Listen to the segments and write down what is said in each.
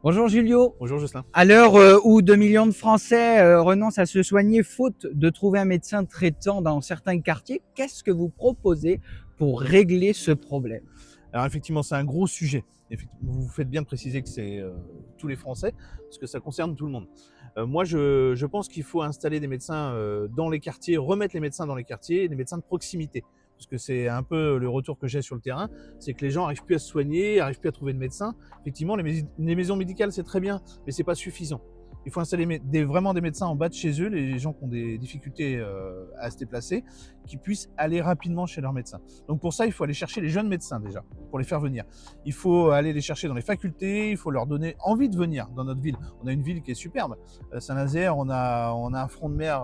Bonjour Julio. Bonjour Jocelyn. À l'heure où 2 millions de Français renoncent à se soigner faute de trouver un médecin traitant dans certains quartiers, qu'est-ce que vous proposez pour régler ce problème? Alors effectivement, c'est un gros sujet. Vous faites bien de préciser que c'est tous les Français, parce que ça concerne tout le monde. Moi, je pense qu'il faut installer des médecins dans les quartiers, remettre les médecins dans les quartiers, des médecins de proximité. Parce que c'est un peu le retour que j'ai sur le terrain, c'est que les gens n'arrivent plus à se soigner, n'arrivent plus à trouver de médecins. Effectivement, les maisons médicales, c'est très bien, mais c'est pas suffisant. Il faut installer vraiment des médecins en bas de chez eux, les gens qui ont des difficultés à se déplacer, qui puissent aller rapidement chez leur médecin. Donc pour ça, il faut aller chercher les jeunes médecins déjà, pour les faire venir. Il faut aller les chercher dans les facultés, il faut leur donner envie de venir dans notre ville. On a une ville qui est superbe. Saint-Nazaire, on a un front de mer,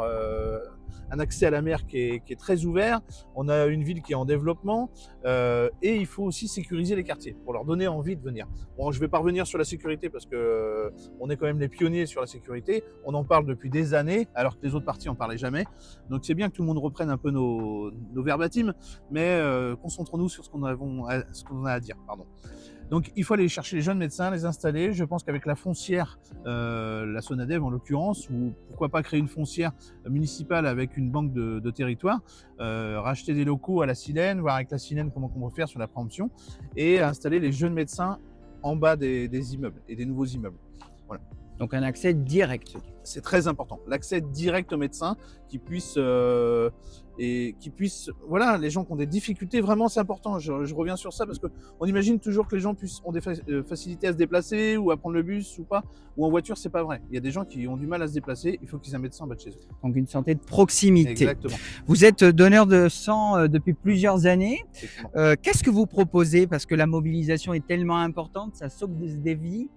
un accès à la mer qui est très ouvert. On a une ville qui est en développement et il faut aussi sécuriser les quartiers pour leur donner envie de venir. Bon, je ne vais pas revenir sur la sécurité parce que on est quand même les pionniers sur la sécurité. On en parle depuis des années alors que les autres partis en parlaient jamais. Donc c'est bien que tout le monde reprenne un peu nos verbatims, mais concentrons-nous sur ce qu'on a à dire. Pardon. Donc il faut aller chercher les jeunes médecins, les installer. Je pense qu'avec la foncière, la Sonadev en l'occurrence, ou pourquoi pas créer une foncière municipale avec une banque de territoire, racheter des locaux à la Silène, voir avec la Silène comment on peut faire sur la préemption, et installer les jeunes médecins en bas des immeubles et des nouveaux immeubles. Voilà. Donc un accès direct. C'est très important, l'accès direct aux médecins qui puissent voilà, les gens qui ont des difficultés, vraiment c'est important. Je reviens sur ça parce qu'on imagine toujours que les gens ont des facilités à se déplacer ou à prendre le bus ou pas, ou en voiture, c'est pas vrai. Il y a des gens qui ont du mal à se déplacer, il faut qu'ils aient un médecin en bas de chez eux. Donc une santé de proximité. Exactement. Vous êtes donneur de sang depuis plusieurs années. Qu'est-ce que vous proposez? Parce que la mobilisation est tellement importante, ça sauve des vies.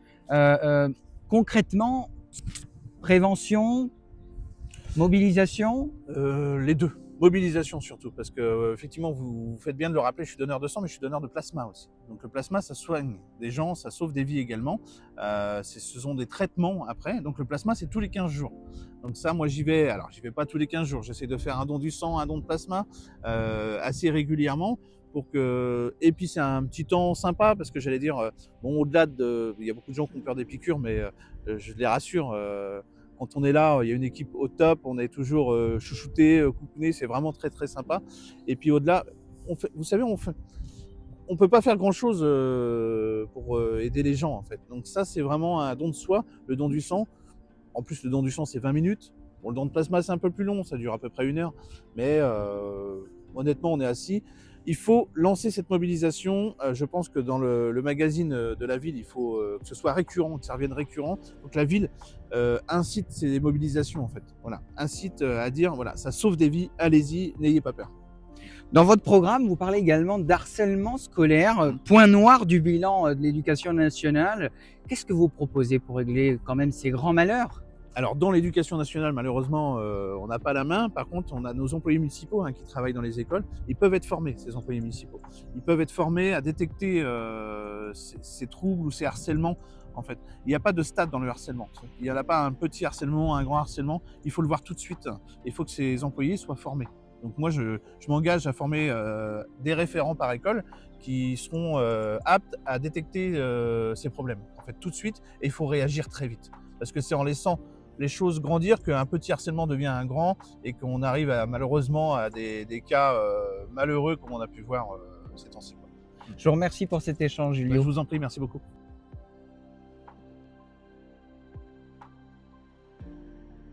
Concrètement, prévention, mobilisation? Les deux. Mobilisation surtout, parce que effectivement, vous faites bien de le rappeler, je suis donneur de sang, mais je suis donneur de plasma aussi. Donc le plasma, ça soigne des gens, ça sauve des vies également. Ce sont des traitements après. Donc le plasma, c'est tous les 15 jours. Donc ça, moi j'y vais. Alors j'y vais pas tous les 15 jours. J'essaie de faire un don du sang, un don de plasma assez régulièrement. Et puis c'est un petit temps sympa parce que j'allais dire, bon, au-delà il y a beaucoup de gens qui ont peur des piqûres, mais je les rassure. Quand on est là, il y a une équipe au top, on est toujours chouchouté, coucouné, c'est vraiment très très sympa. Et puis au-delà, vous savez, on peut pas faire grand-chose pour aider les gens en fait. Donc ça, c'est vraiment un don de soi, le don du sang. En plus, le don du sang, c'est 20 minutes. Bon, le don de plasma, c'est un peu plus long, ça dure à peu près 1 heure. Mais honnêtement, on est assis. Il faut lancer cette mobilisation. Je pense que dans le magazine de la ville, il faut que ce soit récurrent, que ça revienne récurrent. Donc la ville incite ces mobilisations en fait. Voilà, incite à dire voilà, ça sauve des vies, allez-y, n'ayez pas peur. Dans votre programme, vous parlez également d'harcèlement scolaire, point noir du bilan de l'éducation nationale. Qu'est-ce que vous proposez pour régler quand même ces grands malheurs? Alors dans l'éducation nationale, malheureusement, on n'a pas la main. Par contre, on a nos employés municipaux qui travaillent dans les écoles. Ils peuvent être formés, ces employés municipaux. Ils peuvent être formés à détecter ces troubles ou ces harcèlements. En fait, il n'y a pas de stade dans le harcèlement. Il n'y en a pas un petit harcèlement, un grand harcèlement. Il faut le voir tout de suite. Il faut que ces employés soient formés. Donc moi, je m'engage à former des référents par école qui seront aptes à détecter ces problèmes. En fait, tout de suite, et il faut réagir très vite. Parce que c'est en laissant les choses grandir qu'un petit harcèlement devient un grand et qu'on arrive malheureusement à des cas malheureux comme on a pu voir ces temps-ci. Je vous remercie pour cet échange, Julio. Je vous en prie, merci beaucoup.